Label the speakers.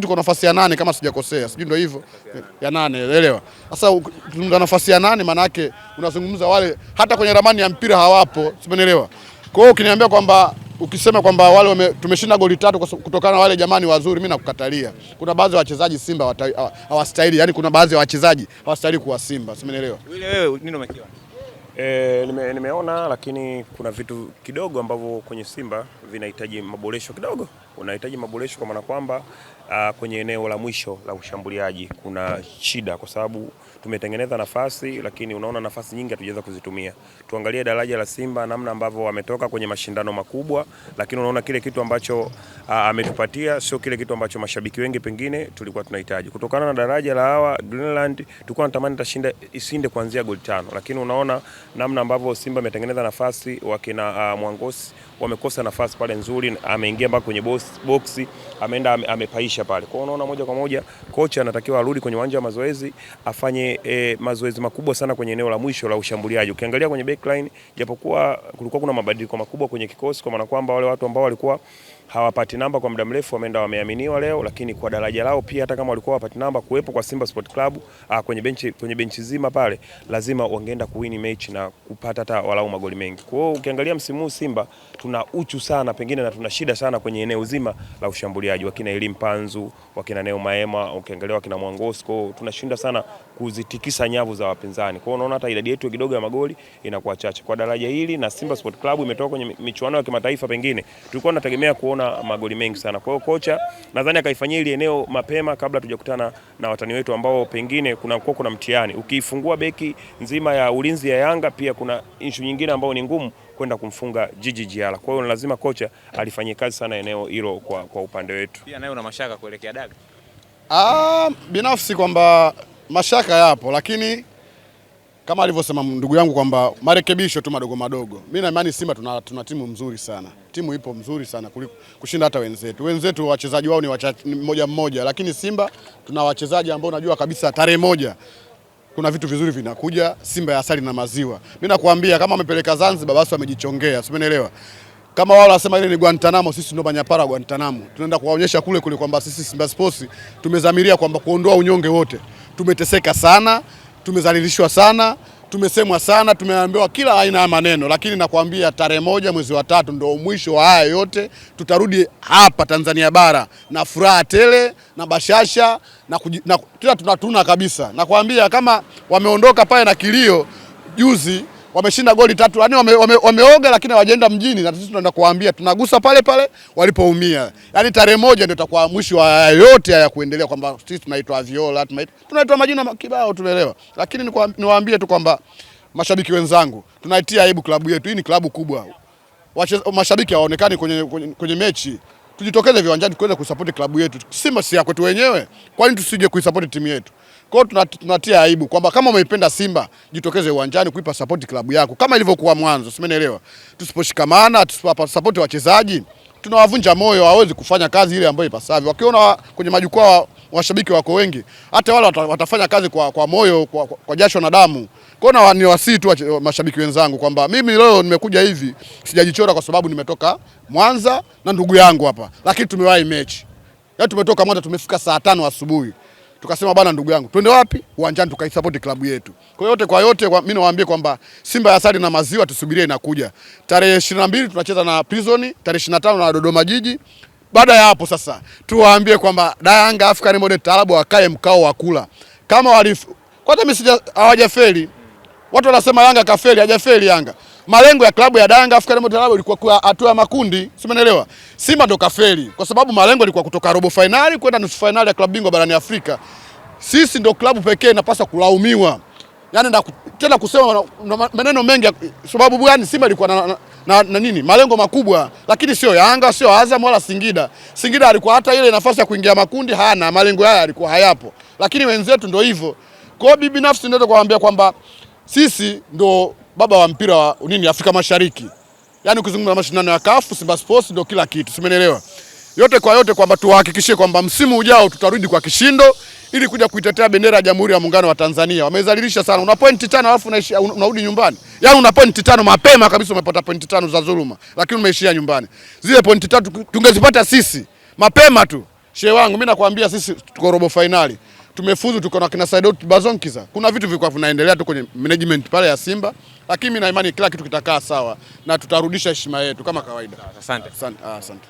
Speaker 1: tuko nafasi ya 8 kama sijakosea. Sijui ndio hivyo. Ya 8, elewa. Sasa tuna nafasi ya 8 maana yake unazungumza wale hata kwenye ramani ya mpira hawapo, simeelewa. Kwa hiyo ukiniambia kwamba ukisema kwamba wale tumeshinda goli 3 kutokana na wale jamani wazuri, mimi nakukatalia. Kuna baadhi ya wachezaji Simba hawastahili, yani kuna baadhi ya wachezaji hawastahili kuwa Simba, simeelewa.
Speaker 2: Wewe nini umekiona? Nimeona, lakini kuna vitu kidogo ambavyo kwenye Simba vinahitaji maboresho kidogo. Unahitaji maboresho kwa maana kwamba kwenye eneo la mwisho la ushambuliaji kuna shida, kwa sababu tumetengeneza nafasi lakini unaona nafasi nyingi hatujaweza kuzitumia. Tuangalie daraja la Simba namna ambavyo wametoka kwenye mashindano makubwa, lakini unaona kile kitu ambacho ametupatia sio kile kitu ambacho mashabiki wengi pengine tulikuwa tunahitaji. Kutokana na daraja la hawa Greenland tulikuwa tunatamani isinde kuanzia goli 5, lakini unaona namna ambavyo Simba ametengeneza nafasi, wakina Mwangosi wamekosa nafasi pale nzuri, ameingia mpaka kwenye boxi, ameenda amepaisha pale. Kwa hiyo unaona moja kwa moja kocha anatakiwa arudi kwenye uwanja wa mazoezi, afanye mazoezi makubwa sana kwenye eneo la mwisho la ushambuliaji. Ukiangalia kwenye backline, japokuwa kulikuwa kuna mabadiliko makubwa kwenye kikosi, kwa maana kwamba wale watu ambao walikuwa hawapati namba kwa muda mrefu wameenda wameaminiwa leo, lakini kwa daraja lao pia hata kama walikuwa hawapati namba, kuwepo kwa Simba Sport Club kwenye benchi zima pale, lazima wangeenda kuwini mechi na kupata hata walau magoli mengi. Kwa hiyo ukiangalia msimu huu Simba tuna uchu sana pengine na tuna shida sana kwenye eneo zima la ushambuliaji, wakina Elim Panzu, wakina Neo Maema, ukiangalia wakina Mwangosko, tunashinda sana kuzitikisa nyavu za wapinzani. Kwa hiyo unaona hata idadi yetu kidogo ya magoli inakuwa chache kwa daraja hili, na Simba Sport Club imetoka kwenye michuano ya kimataifa, pengine tulikuwa tunategemea kuona magoli mengi sana. Kwa hiyo kocha nadhani akaifanyia ile eneo mapema kabla tujakutana na watani wetu ambao pengine kuna mtihani. Ukiifungua beki nzima ya ulinzi ya Yanga, pia kuna issue nyingine ambayo ni ngumu kwenda kumfunga Jiji Jiala. Kwa hiyo lazima kocha alifanyia kazi sana eneo hilo kwa upande wetu.
Speaker 3: Pia nayo una mashaka kuelekea dabi?
Speaker 1: Binafsi kwamba mashaka yapo, lakini kama alivyosema ndugu yangu kwamba marekebisho tu madogo madogo. Mimi na imani Simba tuna timu mzuri sana. Timu ipo mzuri sana kushinda hata wenzetu. Wenzetu wachezaji wao ni mmoja, lakini Simba tuna wachezaji ambao unajua kabisa tarehe 1 kuna vitu vizuri vinakuja. Simba ya asali na maziwa. Mimi nakwambia kama wamepeleka Zanzibar basi wamejichongea, umeelewa? Kama wao wanasema ile ni Guantanamo, sisi ndio manyapara Guantanamo. Tunaenda kuwaonyesha kule kwamba sisi Simba Sports tumezamiria kwamba kuondoa unyonge wote. Tumeteseka sana, tumezalilishwa sana, tumesemwa sana, tumeambiwa kila aina ya maneno, lakini nakwambia tarehe 1 mwezi wa 3 ndio mwisho wa haya yote. Tutarudi hapa Tanzania bara na furaha tele na bashasha na tunatuna kabisa. Nakwambia kama wameondoka pale na kilio juzi, wameshinda goli 3, yani wameoga lakini hawajaenda mjini, na sisi tunaenda kuambia tunagusa pale pale walipoumia. Yani tarehe 1 ndio itakuwa mwisho wa yote haya kuendelea, kwamba sisi tunaitwa Viola, tunaitwa majina kibao, tumeelewa. Lakini niwaambie tu kwamba mashabiki wenzangu, tunaitia aibu klabu yetu. Hii ni klabu kubwa. Mashabiki hawaonekani kwenye mechi. Tujitokeze viwanjani kwenda kusupport klabu yetu. Simba si ya kwetu wenyewe. Kwa nini tusije kuisupport timu yetu? Kwa hiyo tunatia aibu kwamba kama umeipenda Simba, jitokeze uwanjani kuipa support klabu yako kama ilivyokuwa mwanzo, umeelewa? Tusiposhikamana, tusipapa support wachezaji, tunawavunja moyo, hawezi kufanya kazi ile ambayo ipasavyo. Wakiona kwenye majukwaa washabiki wako wengi, hata wale watafanya kazi kwa moyo, kwa jasho na damu. Kwa hiyo ni wasii tu mashabiki wenzangu kwamba mimi leo nimekuja hivi, sijajichora kwa sababu nimetoka Mwanza na ndugu yangu hapa, lakini tumewahi mechi. Yaani tumetoka Mwanza, tumefika saa 5 asubuhi. Tukasema bana, ndugu yangu, twende wapi? Uwanjani tukaisupport klabu yetu. Kwa yote mimi nawaambia kwamba Simba ya asali na maziwa tusubirie inakuja. Tarehe 22 tunacheza na Prison, tarehe 25 na Dodoma Jiji. Baada ya hapo sasa tuwaambie kwamba Yanga African Model Taarabu wakae mkao wa kula. Kama kwanza mimi hawajafeli. Watu wanasema Yanga kafeli, hajafeli Yanga. Malengo ya klabu ya Yanga African Model Taarabu ilikuwa kwa hatua ya makundi, umeelewa? Simba ndo kafeli kwa sababu malengo yalikuwa kutoka robo finali kwenda nusu finali ya klabu bingwa barani Afrika. Sisi ndo klabu pekee inapaswa kulaumiwa. Yaani tena kusema maneno mengi, sababu gani? Simba ilikuwa na nini? Malengo makubwa, lakini sio Yanga, sio Azam wala Singida. Singida alikuwa hata ile nafasi ya kuingia makundi hana, malengo haya yalikuwa hayapo. Lakini wenzetu ndo hivyo. Kwa hiyo bibi nafsi ndio kuambia kwamba sisi ndo baba wa mpira wa Afrika Mashariki. Yaani ukizungumza mashindano ya CAF, Simba Sports ndo kila kitu. Umeelewa? Yote kwa yote kwamba tuhakikishie kwamba msimu ujao tutarudi kwa kishindo ili kuja kuitetea bendera ya Jamhuri ya Muungano wa Tanzania. Wamezalilisha sana. Una point 5 alafu unarudi nyumbani. Yaani una point 5 mapema kabisa, umepata point 5 za dhuluma, lakini umeishia nyumbani. Zile point 3 tungezipata sisi mapema tu. Shehe wangu mimi nakwambia sisi tuko robo finali. Tumefuzu, tuko na kina Saidot Bazonkiza. Kuna vitu vilikuwa vinaendelea tu kwenye management pale ya Simba, lakini mimi na imani kila kitu kitakaa sawa na tutarudisha heshima yetu kama kawaida.
Speaker 3: Asante.
Speaker 1: Asante.